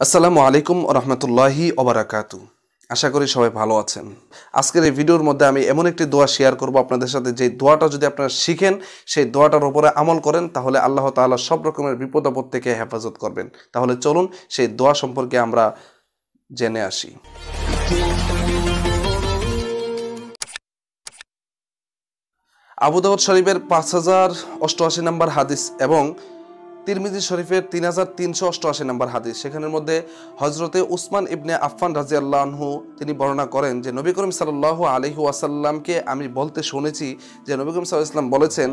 আসসালামু আলাইকুম রহমতুল্লাহি ওবারাকাতু। আশা করি সবাই ভালো আছেন। আজকের এই ভিডিওর মধ্যে আমি এমন একটি দোয়া শেয়ার করব আপনাদের সাথে, যে দোয়াটা যদি আপনারা শিখেন, সেই দোয়াটার উপরে আমল করেন, তাহলে আল্লাহ তাআলা সব রকমের বিপদ আপদ থেকে হেফাজত করবেন। তাহলে চলুন সেই দোয়া সম্পর্কে আমরা জেনে আসি। আবু দাউদ শরীফের 5088 নম্বর হাদিস এবং তিরমিজি শরীফের 3388 নম্বর হাদিস, সেখানের মধ্যে হজরতে উসমান ইবনে আফফান রাদিয়াল্লাহু আনহু তিনি বর্ণনা করেন যে নবী করিম সাল্লাল্লাহু আলাইহি ওয়াসাল্লামকে আমি বলতে শুনেছি যে নবী করিম সাল্লাল্লাহু আলাইহি ওয়াসাল্লাম বলেছেন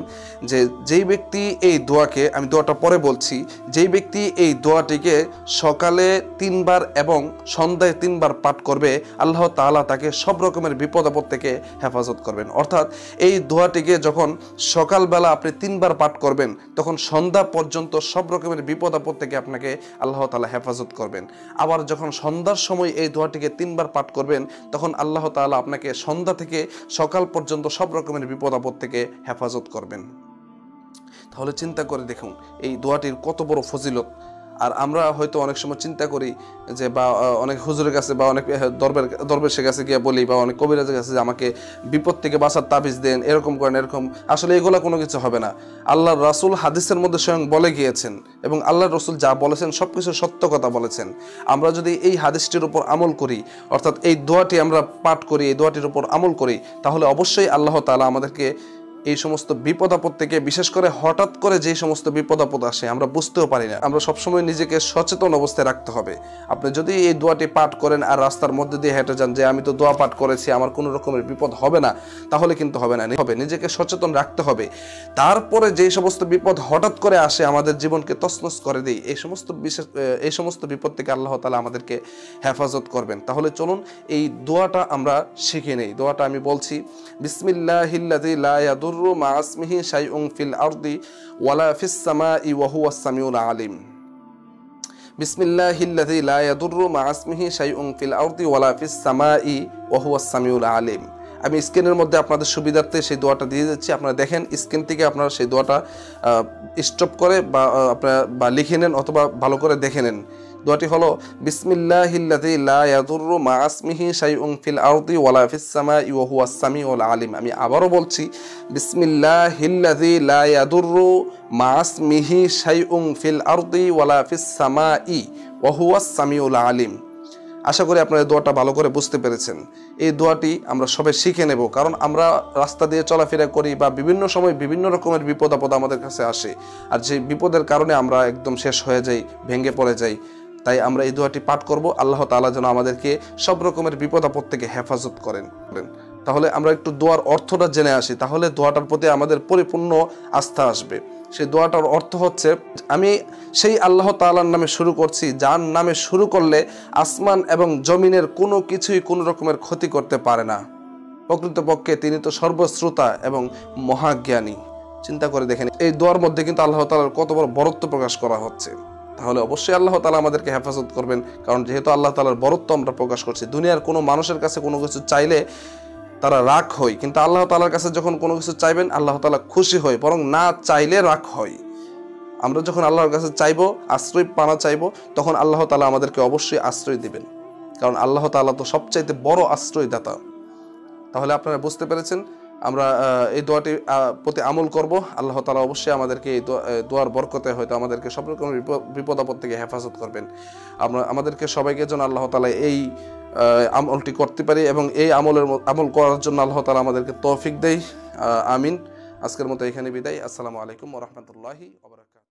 যে যেই ব্যক্তি এই দোয়াকে, আমি দোয়াটা পরে বলছি, যেই ব্যক্তি এই দোয়াটিকে সকালে 3 বার এবং সন্ধ্যায় 3 বার পাঠ করবে, আল্লাহ তাআলা তাকে সব রকমের বিপদ আপদ থেকে হেফাজত করবেন। অর্থাৎ এই দোয়াটিকে যখন সকালবেলা আপনি 3 বার পাঠ করবেন, তখন সন্ধ্যা পর্যন্ত সব রকমের বিপদ আপদ থেকে আপনাকে আল্লাহ তাআলা হেফাজত করবেন। আবার যখন সন্ধ্যার সময় এই দোয়াটিকে 3 বার পাঠ করবেন, তখন আল্লাহ তাআলা আপনাকে সন্ধ্যা থেকে সকাল পর্যন্ত সব রকমের বিপদ আপদ থেকে হেফাজত করবেন। তাহলে চিন্তা করে দেখুন এই দোয়াটির কত বড় ফজিলত। আর আমরা হয়তো অনেক সময় চিন্তা করি যে, বা অনেক হুজুরের কাছে বা অনেক দরবেশের কাছে গিয়ে বলি, বা অনেক কবিরাজের কাছে যে আমাকে বিপদ থেকে বাঁচার তাবিজ দেন, এরকম করেন এরকম। আসলে এগুলো কোনো কিছু হবে না। আল্লাহর রাসূল হাদিসের মধ্যে স্বয়ং বলে গিয়েছেন, এবং আল্লাহর রাসূল যা বলেছেন সবকিছু সত্য কথা বলেছেন। আমরা যদি এই হাদিসটির উপর আমল করি, অর্থাৎ এই দোয়াটি আমরা পাঠ করি, এই দোয়াটির উপর আমল করি, তাহলে অবশ্যই আল্লাহ তাআলা আমাদেরকে এই সমস্ত বিপদ আপদ থেকে, বিশেষ করে হঠাৎ করে যে সমস্ত বিপদ আপদ আসে আমরা বুঝতেও পারি না, আমরা সবসময় নিজেকে সচেতন অবস্থায় রাখতে হবে। আপনি যদি এই দোয়াটি পাঠ করেন আর রাস্তার মধ্যে দিয়ে হেঁটে যান যে আমি তো দোয়া পাঠ করেছি, আমার কোনো রকমের বিপদ হবে না, তাহলে কিন্তু হবে না। নিজেকে সচেতন রাখতে হবে। তারপরে যে সমস্ত বিপদ হঠাৎ করে আসে, আমাদের জীবনকে তছনছ করে দেয়, এই সমস্ত বিপদ থেকে আল্লাহ তাআলা আমাদেরকে হেফাজত করবেন। তাহলে চলুন এই দোয়াটা আমরা শিখে নেই। দোয়াটা আমি বলছি, বিসমিল্লাহিল্লাযী লা ইয়াদুররু মা ইসমিহি শাইউন ফিল আরদি ওয়ালা ফিস সামাই ওয়া হুয়াস সামিউল আলিম। বিসমিল্লাহিল্লাযী লা ইয়াদুররু মা ইসমিহি শাইউন ফিল আরদি ওয়ালা ফিস সামাই ওয়া হুয়াস সামিউল আলিম। আমি স্ক্রিনের মধ্যে আপনাদের সুবিধার্থে সেই দোয়াটা দিয়ে যাচ্ছি। আপনারা দেখেন, স্ক্রিন থেকে আপনারা সেই দোয়াটা স্টপ করে বা লিখে নেন, অথবা ভালো করে দেখে নেন। দোয়াটি হলো বিসমিল্লাহিল্লাযী লা ইয়াদুররু মা ইসমিহি শাইউন ফিল আরদি ওয়ালা ফিস সামাই ওয়া হুয়াস সামিউল আলিম। আমি আবারও বলছি, বিসমিল্লাহিল্লাযী লা ইয়াদুররু মা ইসমিহি শাইউন ফিল আরদি ওয়ালা ফিস সামাই ওয়া হুয়াস সামিউল আলিম। আশা করি আপনারা দোয়াটা ভালো করে বুঝতে পেরেছেন। এই দোয়াটি আমরা সবাই শিখে নেব, কারণ আমরা রাস্তা দিয়ে চলাফেরা করি বা বিভিন্ন সময় বিভিন্ন রকমের বিপদ আপদ আমাদের কাছে আসে, আর সেই বিপদের কারণে আমরা একদম শেষ হয়ে যাই, ভেঙে পড়ে যাই। তাই আমরা এই দোয়াটি পাঠ করব, আল্লাহ তাআলা যেন আমাদেরকে সব রকমের বিপদ আপদ থেকে হেফাজত করেন। তাহলে আমরা একটু দোয়ার অর্থটা জেনে আসি, তাহলে দোয়াটার প্রতি আমাদের পরিপূর্ণ আস্থা আসবে। সেই দোয়াটার অর্থ হচ্ছে, আমি সেই আল্লাহ তাআলার নামে শুরু করছি, যার নামে শুরু করলে আসমান এবং জমিনের কোনো কিছুই কোনো রকমের ক্ষতি করতে পারে না। প্রকৃতপক্ষে তিনি তো সর্বশ্রোতা এবং মহাজ্ঞানী। চিন্তা করে দেখেন, এই দোয়ার মধ্যে কিন্তু আল্লাহ তাআলার কত বড় বরত্ব প্রকাশ করা হচ্ছে। তাহলে অবশ্যই আল্লাহ তাআলা আমাদেরকে হেফাজত করবেন, কারণ যেহেতু আল্লাহ তাআলার বরত্ব আমরা প্রকাশ করছি। দুনিয়ার কোনো মানুষের কাছে কোনো কিছু চাইলে তারা রাগ হয়, কিন্তু আল্লাহ তাআলার কাছে যখন কোনো কিছু চাইবেন, আল্লাহ তাআলা খুশি হয়, বরং না চাইলে রাগ হয়। আমরা যখন আল্লাহর কাছে চাইবো, আশ্রয় পানা চাইবো, তখন আল্লাহ তাআলা আমাদেরকে অবশ্যই আশ্রয় দিবেন, কারণ আল্লাহ তাআলা তো সবচাইতে বড় আশ্রয়দাতা। তাহলে আপনারা বুঝতে পেরেছেন, আমরা এই দোয়াটির প্রতি আমল করব। আল্লাহ তাআলা অবশ্যই আমাদেরকে এই দোয়ার বরকতে হয়তো আমাদেরকে সব রকমের বিপদ আপদ থেকে হেফাজত করবেন। আমাদেরকে সবাইকে যেন আল্লাহ তাআলা এই আমলটি করতে পারি, এবং এই আমল করার জন্য আল্লাহ তাআলা আমাদেরকে তৌফিক দেয়। আমিন। আজকের মতো এখানে বিদায়। আসসালামু আলাইকুম ওয়া রাহমাতুল্লাহি ওয়া বারাকাতুহু।